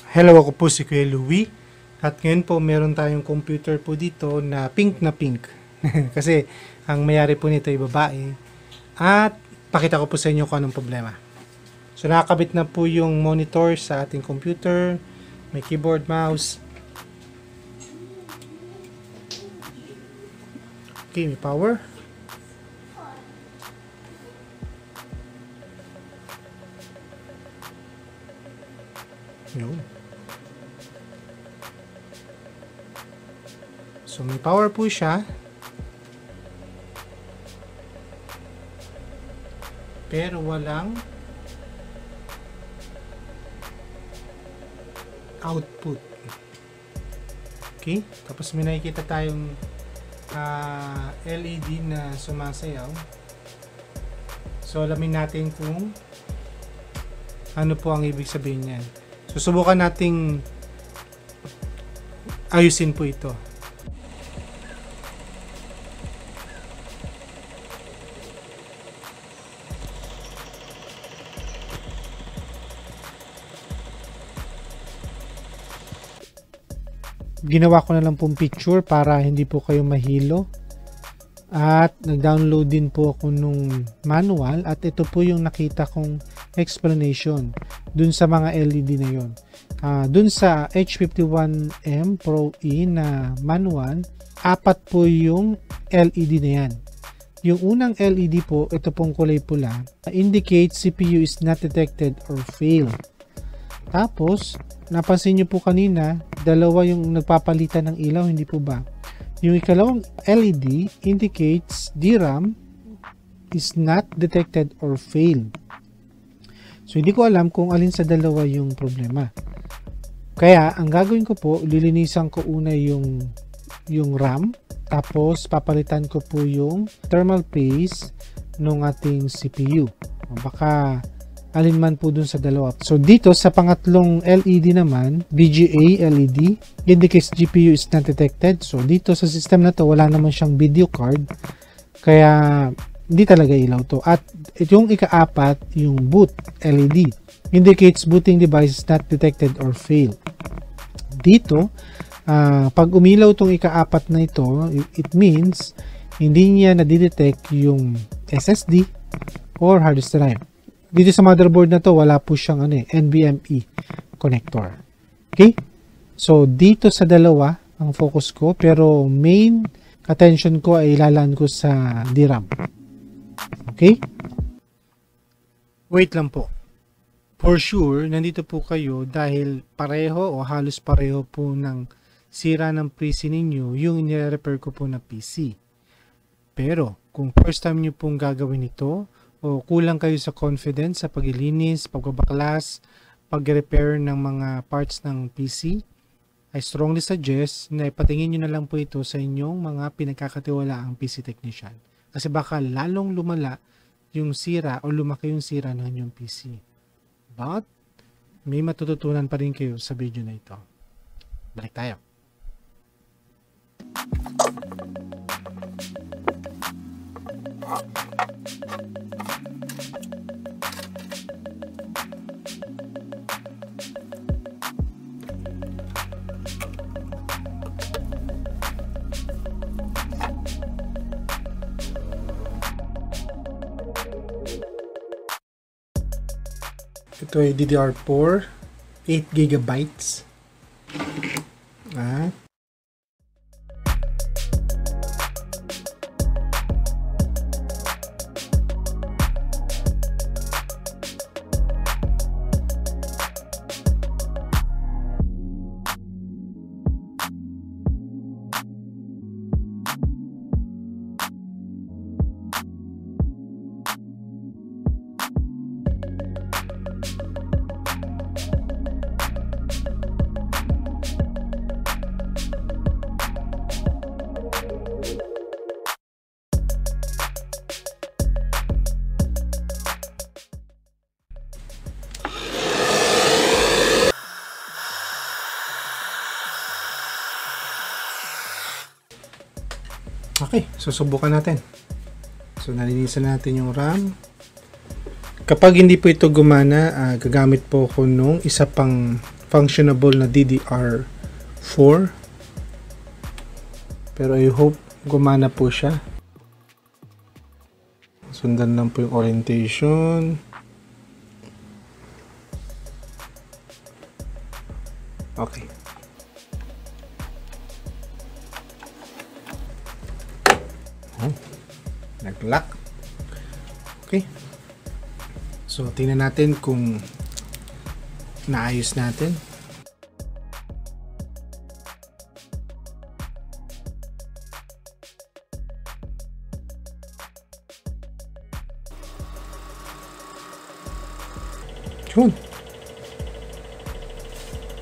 Hello, ako po si Kuya Louie. At ngayon po meron tayong computer po dito na pink na pink. Kasi ang mayari po nito ay babae. At pakita ko po sa inyo kung anong problema. So nakakabit na po yung monitor sa ating computer. May keyboard, mouse. Okay, may power. Yun. So may power po siya. Pero walang output. Okay? Tapos may nakikita tayong LED na sumasayaw. So alamin natin kung ano po ang ibig sabihin niyan. Susubukan nating ayusin po ito. Ginawa ko na lang pong picture para hindi po kayo mahilo. At nag-download din po ako nung manual at ito po yung nakita kong explanation dun sa mga LED na yun. Dun sa H51M Pro E na manual, 4 po yung LED na yan. Yung unang LED po, ito pong kulay pula, indicates CPU is not detected or failed. Tapos, napansin nyo po kanina, dalawa yung nagpapalitan ng ilaw, hindi po ba? Yung ikalawang LED indicates DRAM is not detected or failed. So, hindi ko alam kung alin sa dalawa yung problema. Kaya, ang gagawin ko po, lilinisan ko una yung RAM, tapos papalitan ko po yung thermal paste ng ating CPU. Baka alin man po dun sa dalawa. So dito sa pangatlong LED naman, VGA LED indicates GPU is not detected. So dito sa system na to, wala naman siyang video card. Kaya hindi talaga ilaw to. At yung ika-4, yung boot LED indicates booting device is not detected or failed. Dito, pag umilaw tong ika-4 na ito, it means hindi niya nadidetect yung SSD or hard disk drive. Dito sa motherboard na to, wala po siyang NVMe connector. Okay? So, dito sa dalawa ang focus ko, pero main attention ko ay ilalaan ko sa DRAM. Okay? Wait lang po. For sure, nandito po kayo dahil pareho o halos pareho po ng sira ng PC ninyo yung nire-repair ko po na PC. Pero, kung first time nyo pong gagawin ito, o kulang kayo sa confidence sa paglilinis, pagbabaklas, pag-repair ng mga parts ng PC, I strongly suggest na ipatingin nyo na lang po ito sa inyong mga pinagkakatiwalaang PC technician. Kasi baka lalong lumala yung sira o lumaki yung sira ng inyong PC. But, may matututunan pa rin kayo sa video na ito. Balik tayo. Ito ay DDR4, 8 GB. At okay, susubukan natin. So, nalinisan natin yung RAM. Kapag hindi po ito gumana, gagamit po ako nung isa pang functionable na DDR4. Pero I hope gumana po siya. Sundan lang po yung orientation. Okay. Oh, nag-lock. Okay. So, tingnan natin kung naayos natin. Yun.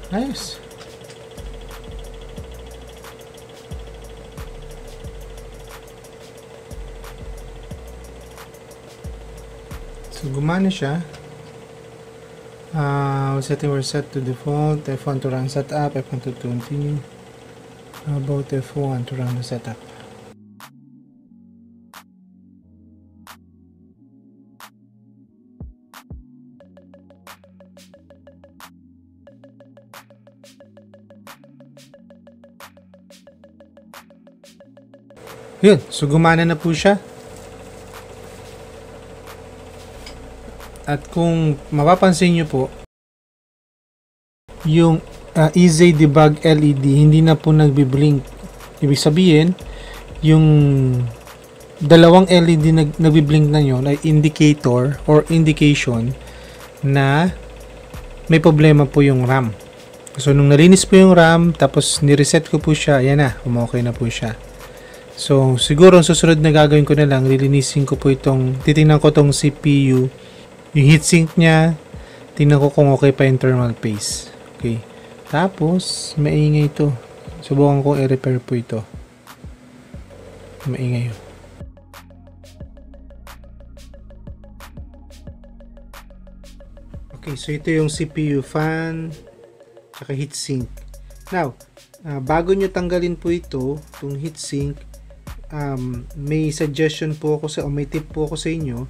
Ayos. So, gumana siya. Setting were set to default. F1 to run setup. F1 to continue. How about F1 to run the setup? Yun. So, gumana na po siya. At kung mapapansin nyo po, yung Easy Debug LED hindi na po nagbi-blink. Ibig sabihin, yung dalawang LED na nagbi-blink na yun ay indicator or indication na may problema po yung RAM. So, nung nalinis po yung RAM, tapos nireset ko po siya, ayan na, okay na po siya. So, siguro ang susunod na gagawin ko na lang, lilinisin ko po titingnan ko tong CPU, yung heatsink niya, tingnan ko kung okay pa yung thermal paste. Okay. Tapos, maingay ito. Subukan ko i-repair po ito. Maingay yun. Okay, so ito yung CPU fan, tsaka heatsink. Now, bago nyo tanggalin po itong heatsink, may suggestion po ako may tip po ako sa inyo.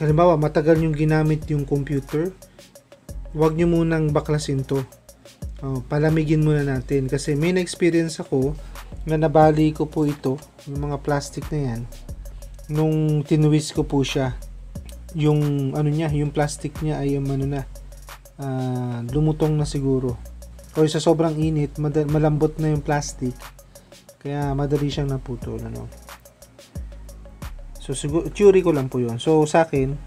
Halimbawa, matagal yung ginamit yung computer, huwag nyo munang baklasin to. Palamigin muna natin. Kasi may na-experience ako na nabali ko po ito, yung mga plastic na yan, nung tinwist ko po siya. Yung yung plastic niya ay lumutong na siguro. O sa sobrang init, malambot na yung plastic. Kaya madali siyang naputol. So, siguro, theory ko lang po yun. So, sa akin,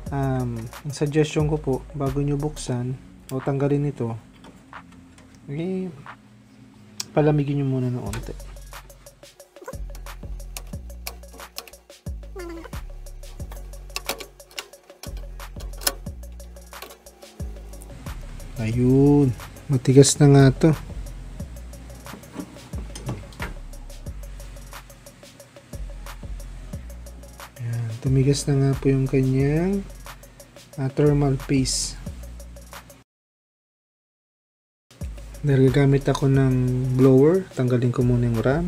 ang suggestion ko po, bago nyo buksan, o tanggalin ito, okay, palamigin nyo muna ng onte. Ayun, matigas na nga to. Tumigas na nga po yung kanyang thermal paste. Dahil gagamit ako ng blower, tanggalin ko muna yung RAM.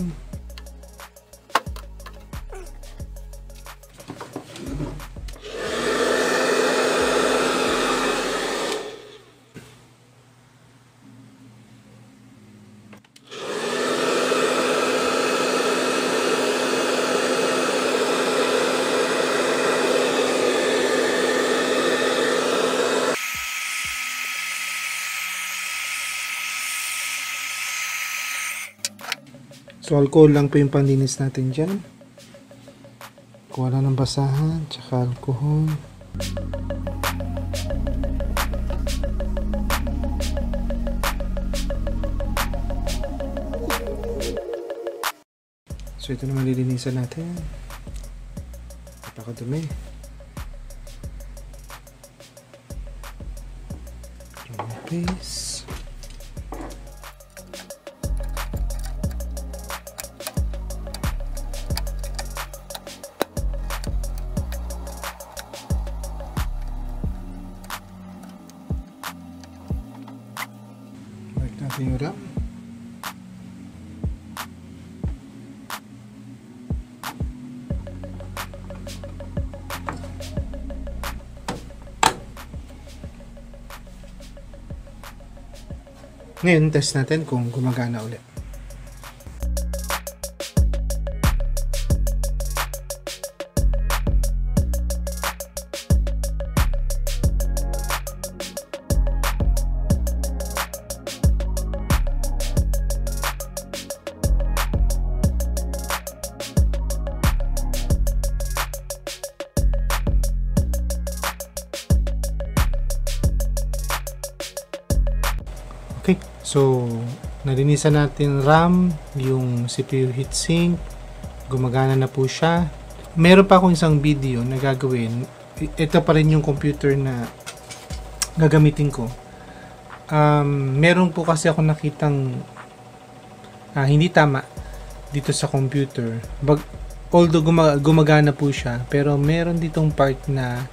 So, alcohol lang po yung panlinis natin dyan. Kung wala ng basahan, tsaka alcohol. So, ito naman lilinisan natin. Napakadumi. Paste. Yung RAM. Ngayon, test natin kung gumagana ulit. Okay, so nalinisan natin RAM, yung CPU heatsink, gumagana na po siya. Meron pa akong isang video na gagawin. Ito pa rin yung computer na gagamitin ko. Meron po kasi ako nakitang hindi tama dito sa computer. Although gumagana po siya, pero meron ditong part na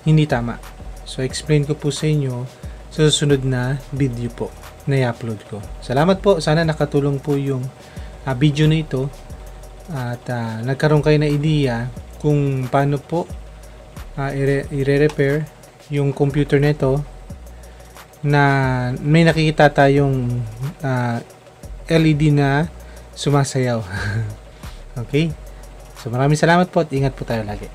hindi tama. So explain ko po sa inyo sa susunod na video po na i-upload ko. Salamat po. Sana nakatulong po yung video na ito at nagkaroon kayo na idea kung paano po i-repair yung computer nito na may nakikita tayong LED na sumasayaw. Okay? So maraming salamat po at ingat po tayo lagi.